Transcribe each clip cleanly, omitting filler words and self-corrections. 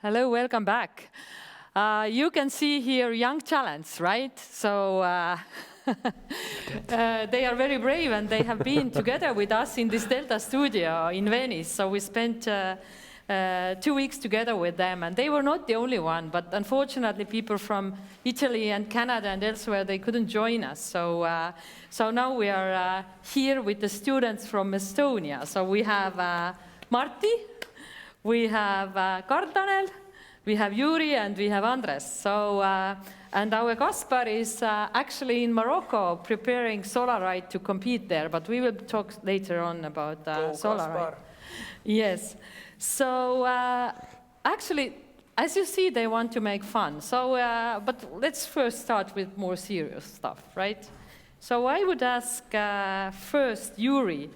Hello, welcome back. You can see here young talents, right? So they are very brave and they have been together with us in this Delta studio in Venice. So we spent 2 weeks together with them, and they were not the only one, but unfortunately people from Italy and Canada and elsewhere, they couldn't join us. So now we are here with the students from Estonia. So we have Martti, we have Kardanel, we have Yuri, and we have Andres. So, and our Kaspar is actually in Morocco preparing solar ride to compete there, but we will talk later on about solar ride. Yes. So actually, as you see, they want to make fun. So, but let's first start with more serious stuff, right? So I would ask first, Yuri,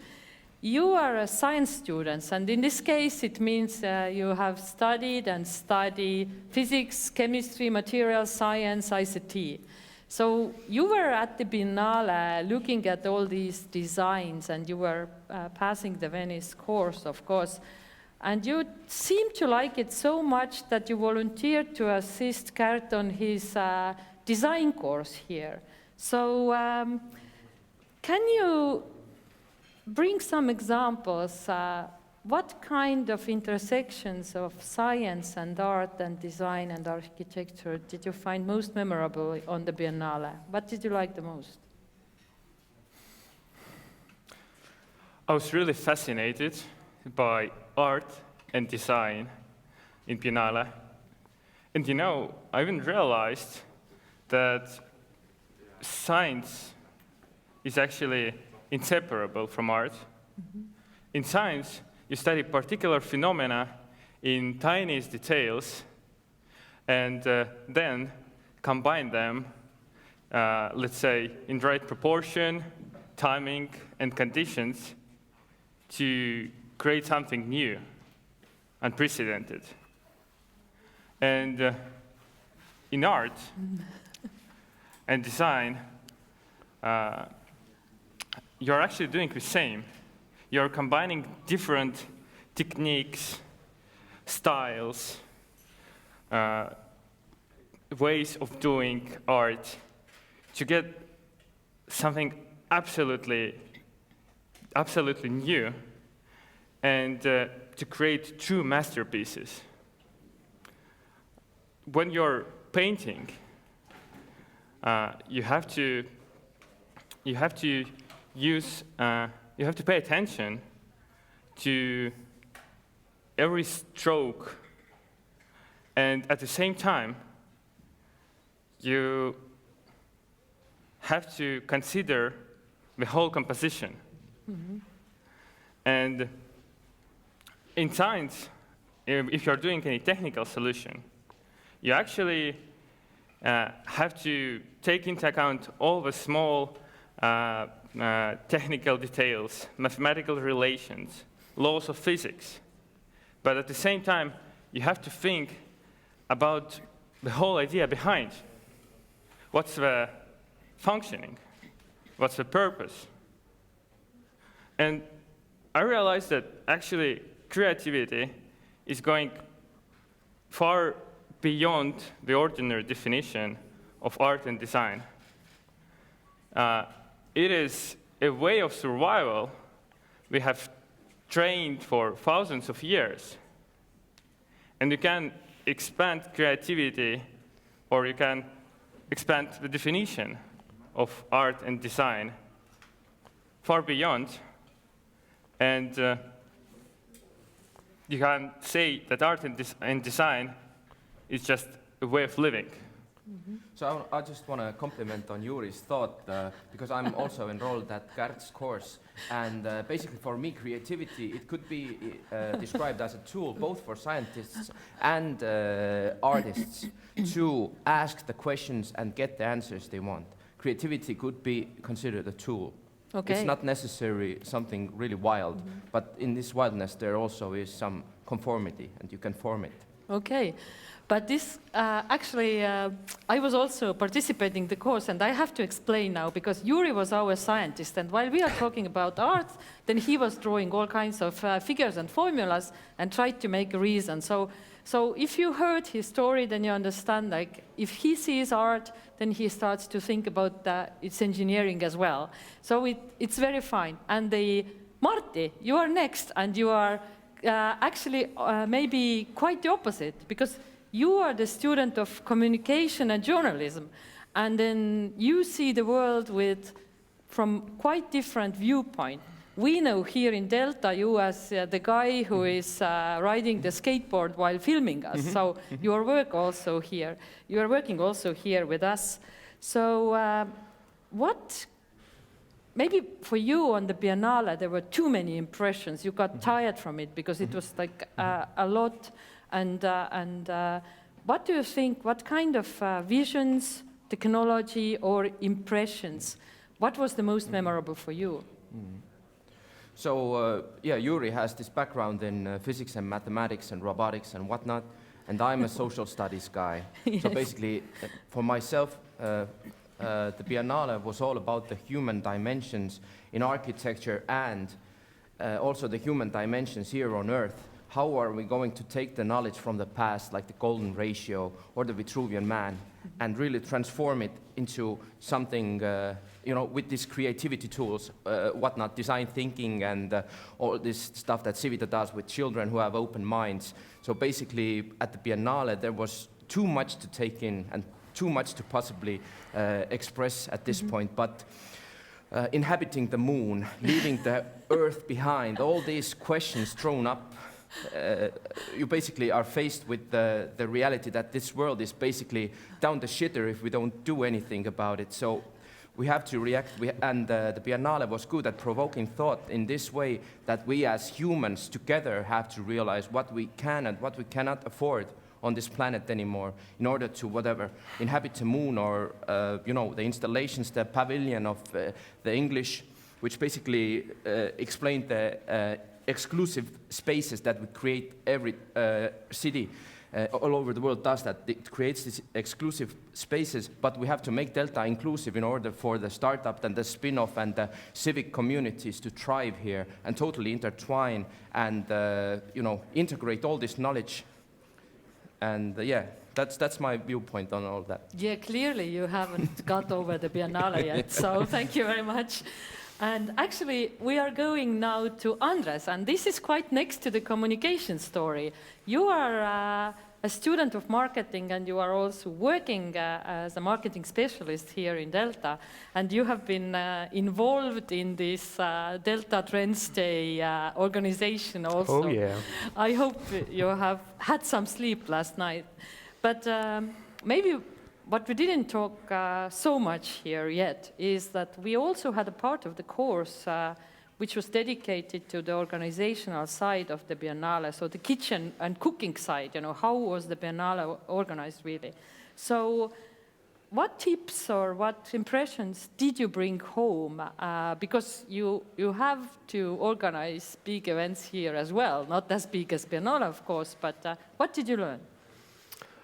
you are a science student, and in this case, it means you have studied and study physics, chemistry, materials science, ICT. So you were at the Biennale looking at all these designs, and you were passing the Venice course, of course. And you seem to like it so much that you volunteered to assist Gert on his design course here. So can you bring some examples? What kind of intersections of science and art and design and architecture did you find most memorable on the Biennale? What did you like the most? I was really fascinated by art and design in Biennale. And you know, I even realized that science is actually inseparable from art. Mm-hmm. In science, you study particular phenomena in tiniest details and then combine them, let's say, in right proportion, timing, and conditions to create something new, unprecedented. And in art and design, you're actually doing the same. You're combining different techniques, styles, ways of doing art to get something absolutely new, and to create true masterpieces. When you're painting, you have to pay attention to every stroke, and at the same time, you have to consider the whole composition. Mm-hmm. And in science, if you're doing any technical solution, you actually have to take into account all the small technical details, mathematical relations, laws of physics. But at the same time, you have to think about the whole idea behind. What's the functioning? What's the purpose? And I realized that actually creativity is going far beyond the ordinary definition of art and design. It is a way of survival we have trained for thousands of years. And you can expand creativity, or you can expand the definition of art and design far beyond. And you can say that art and design is just a way of living. Mm-hmm. So I just want to compliment on Yuri's thought, because I'm also enrolled at Gert's course, and basically for me creativity, it could be described as a tool both for scientists and artists to ask the questions and get the answers they want. Creativity could be considered a tool. Okay. It's not necessarily something really wild, mm-hmm. but in this wildness there also is some conformity, and you can form it. Okay, but this actually, I was also participating in the course, and I have to explain now because Yuri was our scientist, and while we are talking about art, then he was drawing all kinds of figures and formulas and tried to make a reason. So if you heard his story, then you understand, like, if he sees art, then he starts to think about its engineering as well. So it's very fine. And Martti, you are next, and you are actually maybe quite the opposite, because you are the student of communication and journalism, and then you see the world from quite different viewpoint. We know here in Delta you as the guy who is riding the skateboard while filming us. So your work also here. You are working also here with us. So maybe for you on the Biennale there were too many impressions. You got tired from it because it was like a lot. And what do you think? What kind of visions, technology, or impressions? What was the most memorable for you? So, yeah, Yuri has this background in physics and mathematics and robotics and whatnot, and I'm a social studies guy. Yes. So basically, for myself, the Biennale was all about the human dimensions in architecture and also the human dimensions here on Earth. How are we going to take the knowledge from the past, like the golden ratio or the Vitruvian man, and really transform it into something, with these creativity tools, whatnot, design thinking, and all this stuff that Civita does with children who have open minds. So basically, at the Biennale, there was too much to take in and too much to possibly express at this point. But inhabiting the moon, leaving the Earth behind, all these questions thrown up, you basically are faced with the reality that this world is basically down the shitter if we don't do anything about it. So we have to react, and the Biennale was good at provoking thought in this way that we as humans together have to realize what we can and what we cannot afford on this planet anymore in order to inhabit the moon or the installations, the pavilion of the English, which basically explained the exclusive spaces that we create. Every city all over the world does that. It creates these exclusive spaces, but we have to make Delta inclusive in order for the startup and the spin-off and the civic communities to thrive here and totally intertwine and integrate all this knowledge. And that's my viewpoint on all that. Yeah, clearly you haven't got over the Biennale yet, so thank you very much. And actually, we are going now to Andres, and this is quite next to the communication story. You are a student of marketing, and you are also working as a marketing specialist here in Delta, and you have been involved in this Delta Trends Day organization also. Oh, yeah. I hope you have had some sleep last night. But maybe what we didn't talk so much here yet is that we also had a part of the course which was dedicated to the organizational side of the Biennale, so the kitchen and cooking side, how was the Biennale organized really? So what tips or what impressions did you bring home? Because you have to organize big events here as well, not as big as Biennale, of course, but what did you learn?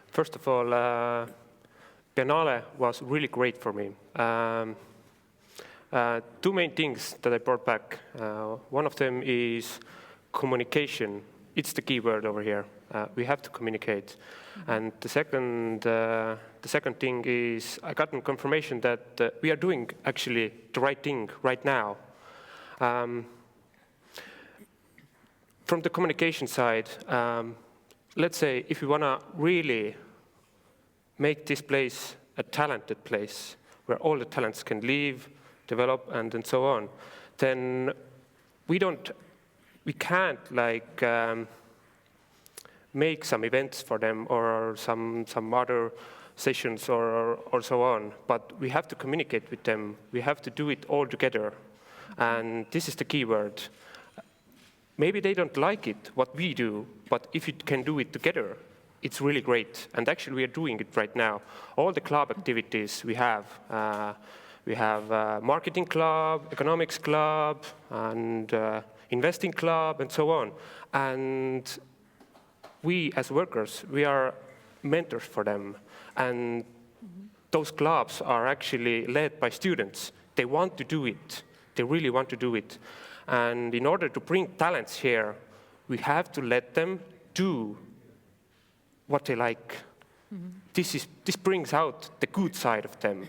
First of all, Biennale was really great for me. Two main things that I brought back. One of them is communication. It's the key word over here. We have to communicate. And the second thing is I got confirmation that we are doing actually the right thing right now. From the communication side, let's say if we want to really make this place a talented place where all the talents can live, develop, and so on, then we can't make some events for them or some other sessions or so on, but we have to communicate with them. We have to do it all together, and this is the key word. Maybe they don't like it, what we do, but if you can do it together, it's really great. And actually, we are doing it right now. All the club activities we have marketing club, economics club, and investing club, and so on. And we as workers, we are mentors for them. And those clubs are actually led by students. They want to do it. They really want to do it. And in order to bring talents here, we have to let them do what they like. This brings out the good side of them.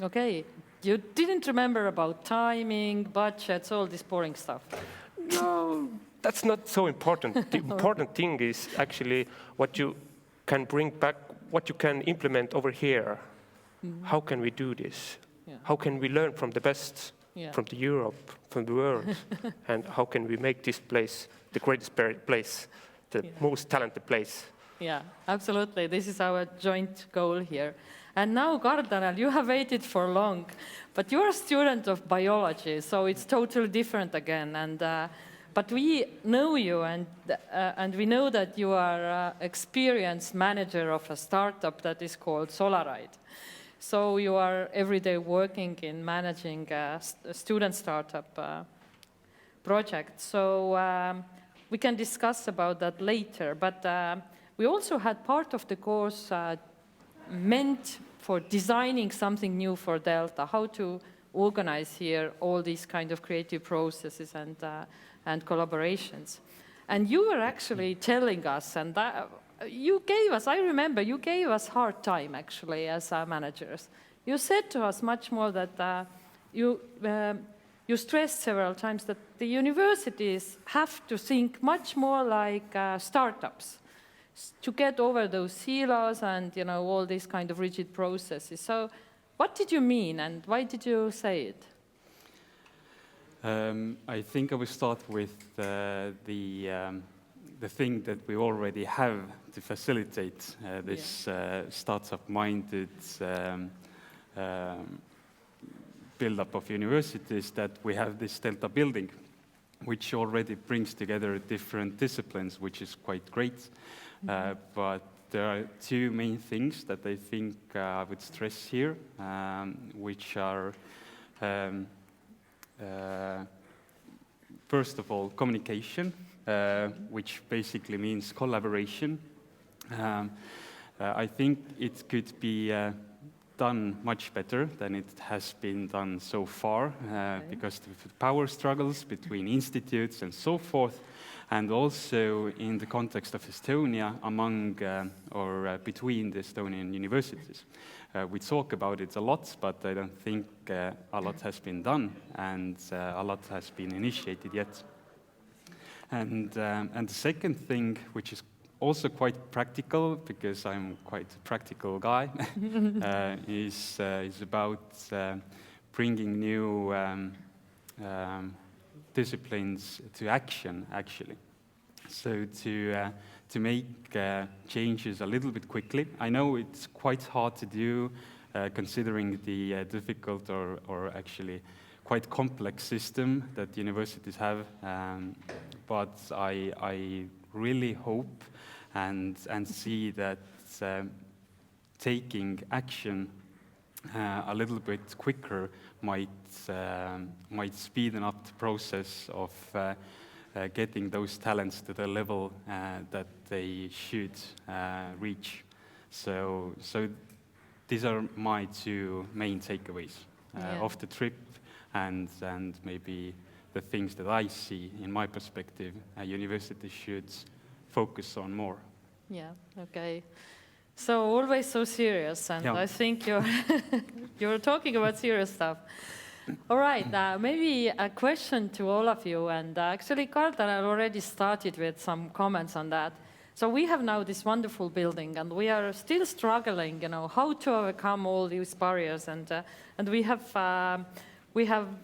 Okay, you didn't remember about timing, budgets, all this boring stuff. No, that's not so important. The important thing is actually what you can bring back, what you can implement over here. How can we do this? Yeah. How can we learn from the best, Yeah. from the Europe, from the world? And how can we make this place the greatest place, the most talented place? Yeah, absolutely. This is our joint goal here. And now, Kardinal, you have waited for long, but you're a student of biology, so it's totally different again. And but we know you, and we know that you are experienced manager of a startup that is called Solaride. So you are every day working in managing a student startup project. So we can discuss about that later. But we also had part of the course meant for designing something new for Delta, how to organize here all these kind of creative processes and collaborations. And you were actually telling us, and you gave us, I remember, you gave us hard time actually as managers. You said to us much more that you stressed several times that the universities have to think much more like startups to get over those silos and all these kind of rigid processes. So what did you mean and why did you say it? I think I will start with the thing that we already have to facilitate this startup-minded build-up of universities, that we have this Delta building, which already brings together different disciplines, which is quite great. But there are two main things that I think I would stress here, which are first of all, communication, which basically means collaboration. I think it could be done much better than it has been done so far, because of the power struggles between institutes and so forth, and also in the context of Estonia among or between the Estonian universities. We talk about it a lot, but I don't think a lot has been done and a lot has been initiated yet. And the second thing, which is also quite practical, because I'm quite a practical guy, is about bringing new disciplines to action, actually. So to make changes a little bit quickly. I know it's quite hard to do, considering the difficult or actually quite complex system that universities have. But I really hope and see that taking action a little bit quicker might speeden up the process of getting those talents to the level that they should reach. So these are my two main takeaways of the trip, and maybe the things that I see in my perspective a university should focus on more. Yeah, okay. So always so serious, and I think you're talking about serious stuff. All right, maybe a question to all of you, and actually Kardinal already started with some comments on that. So we have now this wonderful building, and we are still struggling, how to overcome all these barriers, and we have,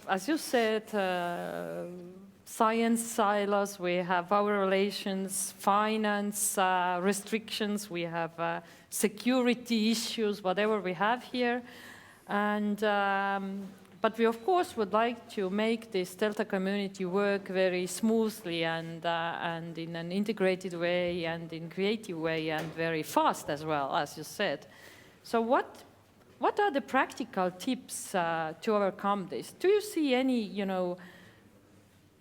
as you said, science silos, we have our relations, finance restrictions, we have security issues, whatever we have here, and but we of course would like to make this Delta community work very smoothly and in an integrated way and in creative way and very fast as well, as you said. So what are the practical tips to overcome this? Do you see any,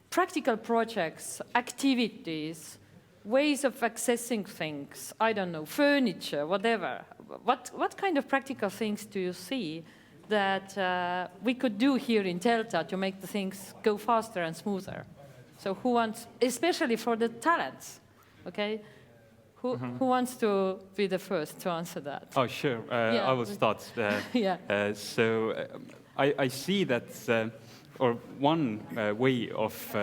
practical projects, activities, ways of accessing things, I don't know, furniture, whatever. What kind of practical things do you see that we could do here in Delta to make the things go faster and smoother? So who wants, especially for the talents, okay? Who wants to be the first to answer that? Oh, sure. I will start. Yeah. I see that, or one way of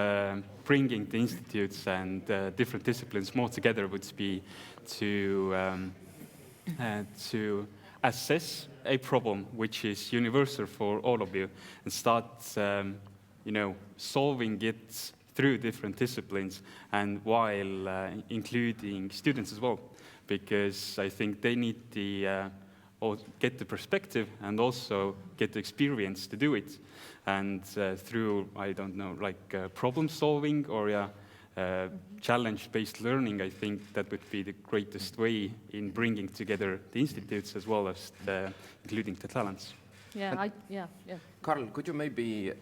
bringing the institutes and different disciplines more together would be to assess a problem which is universal for all of you and start, solving it through different disciplines and while including students as well, because I think they need or get the perspective and also get the experience to do it. And through, I don't know, like problem solving or challenge-based learning, I think that would be the greatest way in bringing together the institutes as well as including the talents. Yeah, Carl, could you maybe,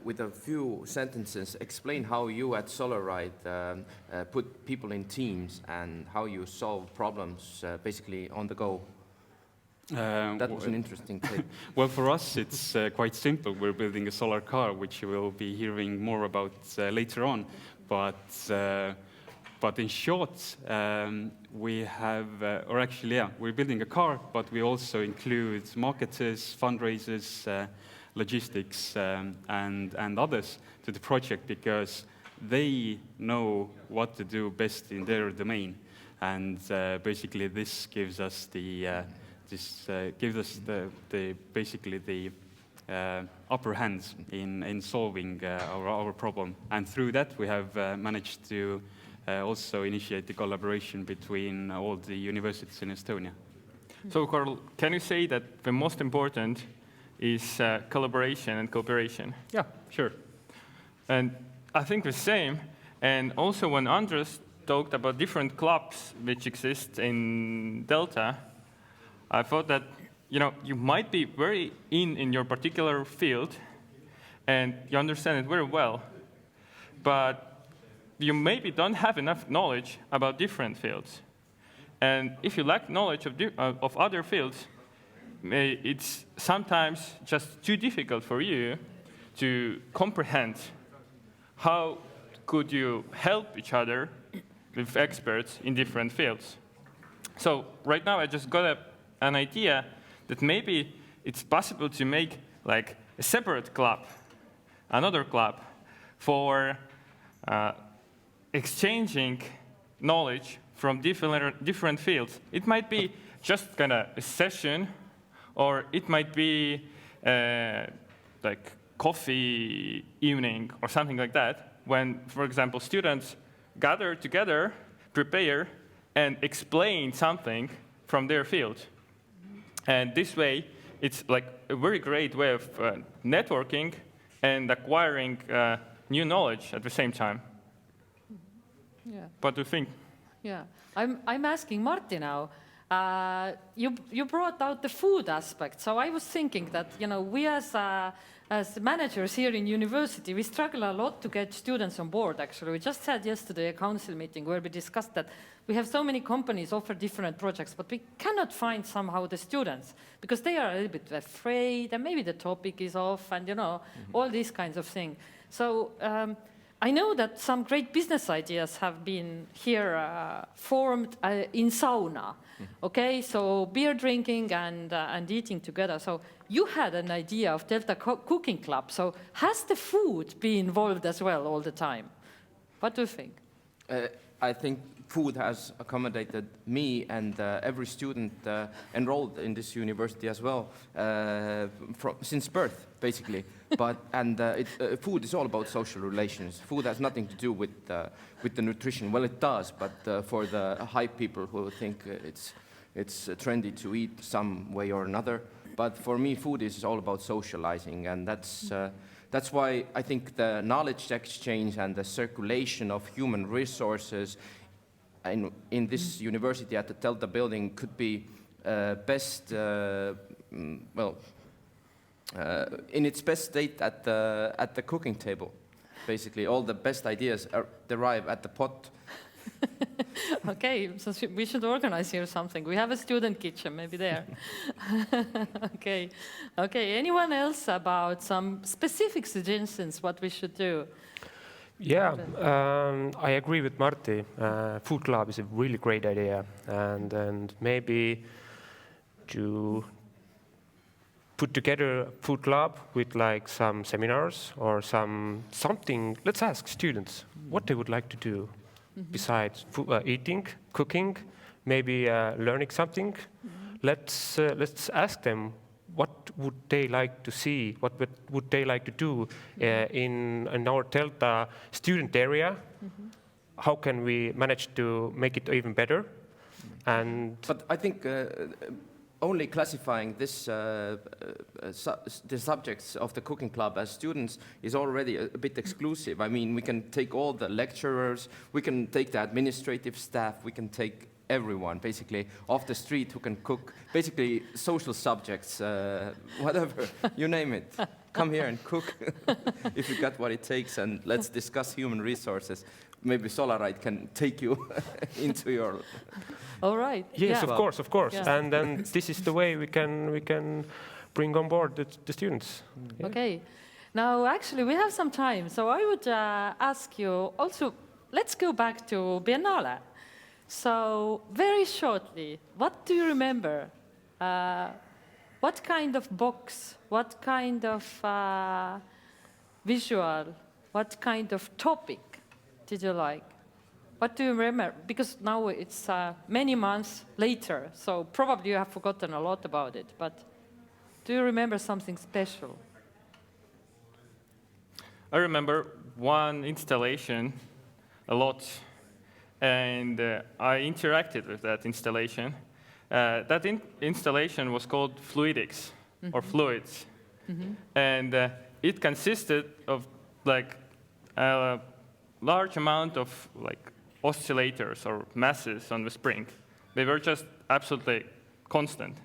with a few sentences, explain how you at SolarRide put people in teams and how you solve problems basically on the go? That was an interesting take. Well, for us, it's quite simple. We're building a solar car, which you will be hearing more about later on. But in short, we have, we're building a car, but we also include marketers, fundraisers, logistics, and others to the project because they know what to do best in their domain. And basically, this gives us the upper hand in solving our problem. And through that, we have managed to also initiate the collaboration between all the universities in Estonia. So, Carl, can you say that the most important is collaboration and cooperation? Yeah, sure. And I think the same. And also when Andres talked about different clubs which exist in Delta, I thought that you might be very in your particular field, and you understand it very well, but you maybe don't have enough knowledge about different fields. And if you lack knowledge of other fields, it's sometimes just too difficult for you to comprehend how could you help each other with experts in different fields. So right now I just got an idea that maybe it's possible to make like a separate club, another club, for exchanging knowledge from different fields. It might be just kind of a session, or it might be like coffee evening or something like that, when, for example, students gather together, prepare, and explain something from their field. And this way, it's like a very great way of networking and acquiring new knowledge at the same time. Yeah. What do you think? Yeah, I'm asking Martti now. You brought out the food aspect, so I was thinking that we as managers here in university, we struggle a lot to get students on board. Actually, we just had yesterday a council meeting where we discussed that we have so many companies offer different projects, but we cannot find somehow the students because they are a little bit afraid, and maybe the topic is off, and all these kinds of things. So. I know that some great business ideas have been here formed in sauna, okay? So beer drinking and eating together. So you had an idea of Delta Cooking Club. So has the food been involved as well all the time? What do you think? I think food has accommodated me and every student enrolled in this university as well since birth, basically. Food is all about social relations. Food has nothing to do with the nutrition. Well, it does, but for the hype people who think it's trendy to eat some way or another. But for me, food is all about socializing, and that's why I think the knowledge exchange and the circulation of human resources in this university at the Delta building could be best, in its best state at the cooking table. Basically, all the best ideas derive at the pot Okay, so we should organize here something. We have a student kitchen, maybe there. Okay. Okay, anyone else about some specific suggestions what we should do? Yeah, I agree with Martti. Food club is a really great idea, and maybe to put together a food club with like some seminars or something. Let's ask students what they would like to do besides eating, cooking, maybe learning something. Let's ask them what would they like to see, what would they like to do in our Delta student area. How can we manage to make it even better? And But I think only classifying this, the subjects of the cooking club as students is already a bit exclusive. I mean, we can take all the lecturers, we can take the administrative staff, we can take everyone basically off the street who can cook, basically social subjects, whatever, you name it. Come here and cook if you got what it takes, and let's discuss human resources. Maybe Solarite can take you into your... All right. yes, yeah. of course. Yeah. And then this is the way we can bring on board the students. Yeah. Okay. Now, actually, we have some time, so I would ask you also, let's go back to Biennale. So, very shortly, what do you remember? What kind of box, what kind of visual, what kind of topic did you like? What do you remember? Because now it's many months later, so probably you have forgotten a lot about it, but do you remember something special? I remember one installation a lot, and I interacted with that installation. That installation was called Fluidics, or Fluids, and it consisted of like a large amount of like oscillators or masses on the spring. They were just absolutely constant,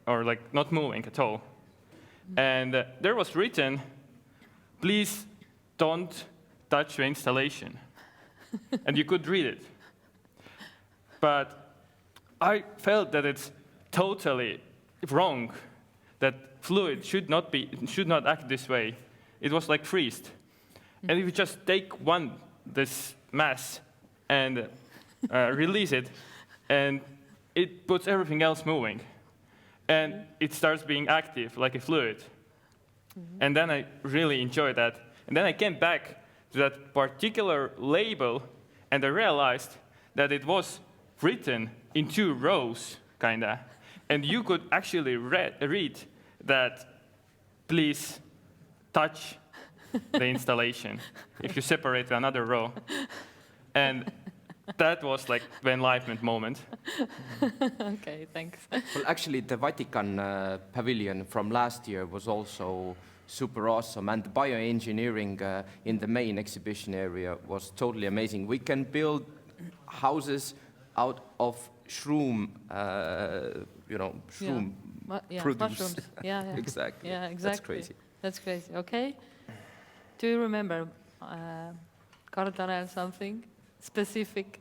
or like not moving at all. And there was written, please don't touch the installation. And you could read it. But I felt that it's totally wrong, that fluid should not act this way. It was like freezed. And if you just take this mass and release it, and it puts everything else moving. And it starts being active like a fluid. And then I really enjoyed that. And then I came back to that particular label, and I realized that it was written in 2 rows, kinda. And you could actually read that, please touch the installation if you separate another row. And that was like the enlightenment moment. Okay, thanks. Well, actually, the Vatican pavilion from last year was also super awesome, and the bioengineering in the main exhibition area was totally amazing. We can build houses out of shroom, shroom produce. Mushrooms. Yeah. Exactly. Yeah, exactly. That's crazy. That's crazy. Okay. Do you remember, Karl-Tanel, something specific?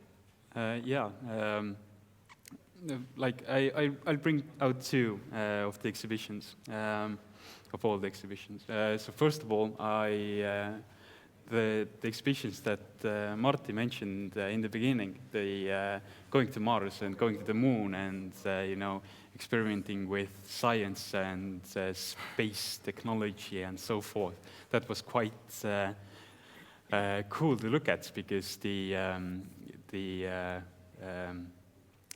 Like I'll bring out 2 of the exhibitions, of all the exhibitions. So first of all, the exhibitions that Martti mentioned in the beginning, the going to Mars and going to the moon, and experimenting with science and space technology and so forth. That was quite cool to look at, because the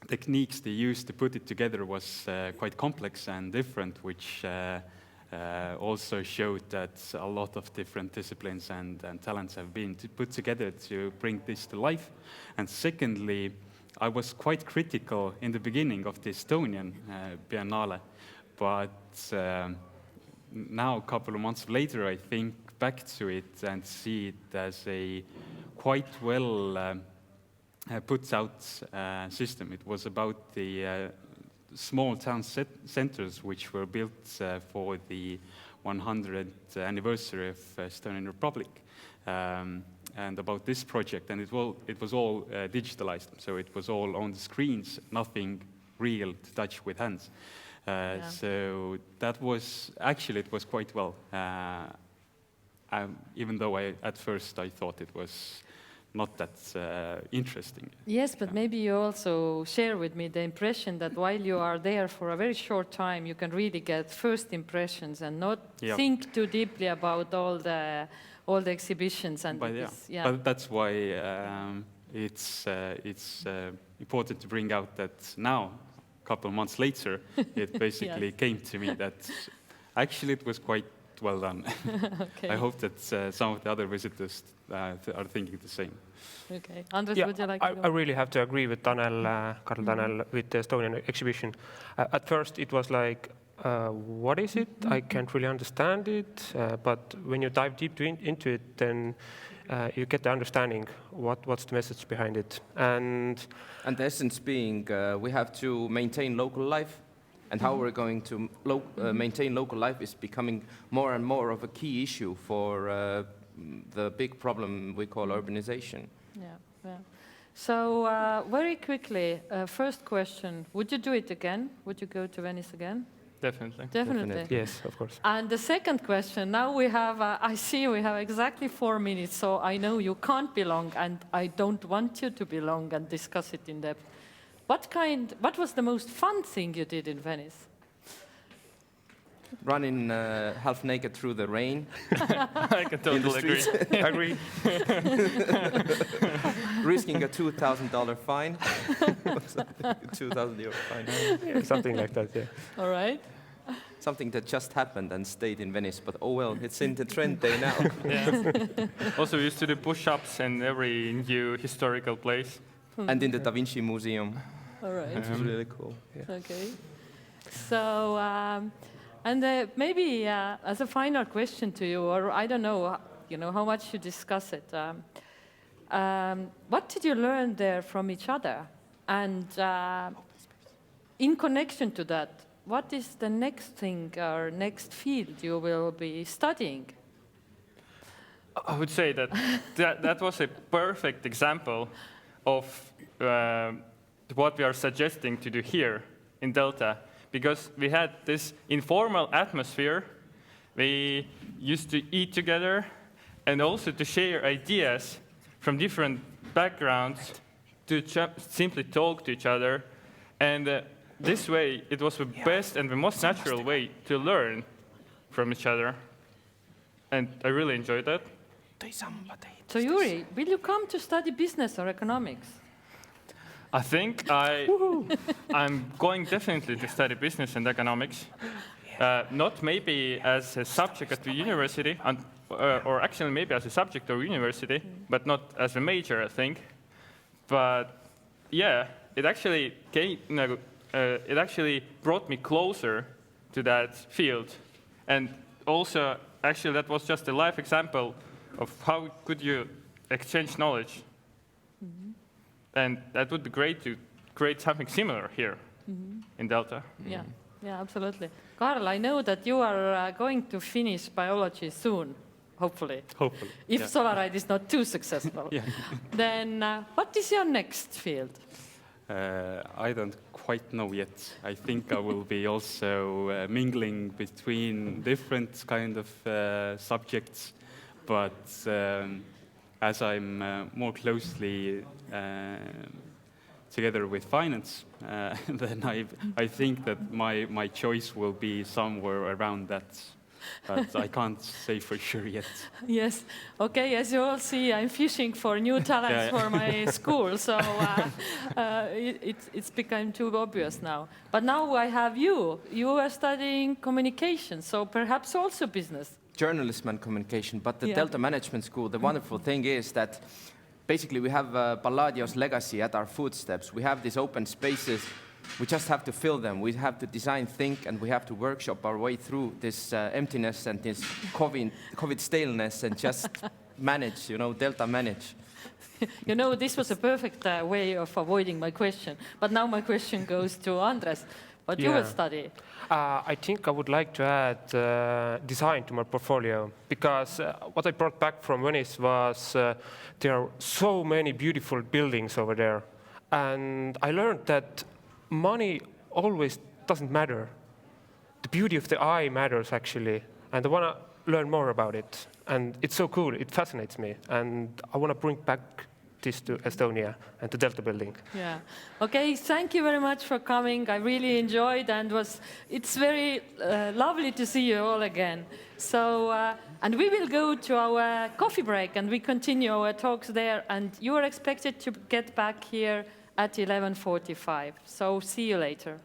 techniques they used to put it together was quite complex and different, which also showed that a lot of different disciplines and talents have been put together to bring this to life. And secondly, I was quite critical in the beginning of the Estonian Biennale, but now, a couple of months later, I think back to it and see it as a quite well put out system. It was about the small town centers which were built for the 100th anniversary of Estonian Republic. and about this project, and it was all digitalized, so it was all on the screens, nothing real to touch with hands. So that was, actually it was quite well, even though at first I thought it was not that interesting. Yes, but maybe you also share with me the impression that while you are there for a very short time, you can really get first impressions and not think too deeply about all the exhibitions. And but that's why it's important to bring out that now, a couple of months later, it basically came to me that actually it was quite well done. Okay. I hope that some of the other visitors are thinking the same. Okay. Andres, would you like to go? I really have to agree with Tanel, Karl Tanel, with the Estonian exhibition. At first it was like, what is it? I can't really understand it. But when you dive deep into it, then you get the understanding what's the message behind it. And the essence being, we have to maintain local life. And how we're going to maintain local life is becoming more and more of a key issue for the big problem we call urbanization. Yeah. So very quickly, first question, would you do it again? Would you go to Venice again? Definitely. Definitely. yes, of course. And the second question, now we have, I see we have exactly 4 minutes, so I know you can't be long, and I don't want you to be long and discuss it in depth. What was the most fun thing you did in Venice? Running half naked through the rain. I can totally agree. Agree. Risking a $2,000 fine. €2,000 fine. Yeah, something like that, yeah. All right. Something that just happened and stayed in Venice, but oh well, it's in the trend day now. Yeah. Also, we used to do push-ups in every new historical place. And in the Da Vinci Museum. All right. It was really cool. Yeah. Okay. So, and maybe as a final question to you, or I don't know, how much you discuss it. What did you learn there from each other? And in connection to that, what is the next thing or next field you will be studying? I would say that was a perfect example of what we are suggesting to do here in Delta, because we had this informal atmosphere. We used to eat together and also to share ideas from different backgrounds, to simply talk to each other. And this way, it was the best and the most natural way to learn from each other. And I really enjoyed that. So Yuri, will you come to study business or economics? I think I'm going definitely to study business and economics. Not maybe as a subject at the university, or actually maybe as a subject or university, but not as a major, I think. But yeah, it actually it actually brought me closer to that field. And also, actually, that was just a live example of how could you exchange knowledge. And that would be great to create something similar here in Delta. Yeah, absolutely. Karl, I know that you are going to finish biology soon, hopefully. Hopefully. If Solaride is not too successful. Then what is your next field? I don't quite know yet. I think I will be also mingling between different kind of subjects, but as I'm more closely together with finance, then I think that my choice will be somewhere around that. But I can't say for sure yet. Yes. Okay, as you all see, I'm fishing for new talents for my school, so it's become too obvious now. But now I have you. You are studying communication, so perhaps also business. Journalism and communication, but the Delta Management School, the wonderful thing is that basically we have Palladio's legacy at our footsteps. We have these open spaces. We just have to fill them. We have to design, think, and we have to workshop our way through this emptiness and this COVID staleness and just manage, Delta manage. This was a perfect way of avoiding my question. But now my question goes to Andres. what you will Yeah. study. I think I would like to add design to my portfolio because what I brought back from Venice was there are so many beautiful buildings over there. And I learned that money always doesn't matter. The beauty of the eye matters actually. And I want to learn more about it. And it's so cool, it fascinates me. And I want to bring back this to Estonia and to Delta building. Yeah. Okay, thank you very much for coming. I really enjoyed and it's very lovely to see you all again. So, and we will go to our coffee break and we continue our talks there, and you are expected to get back here at 11:45. So see you later.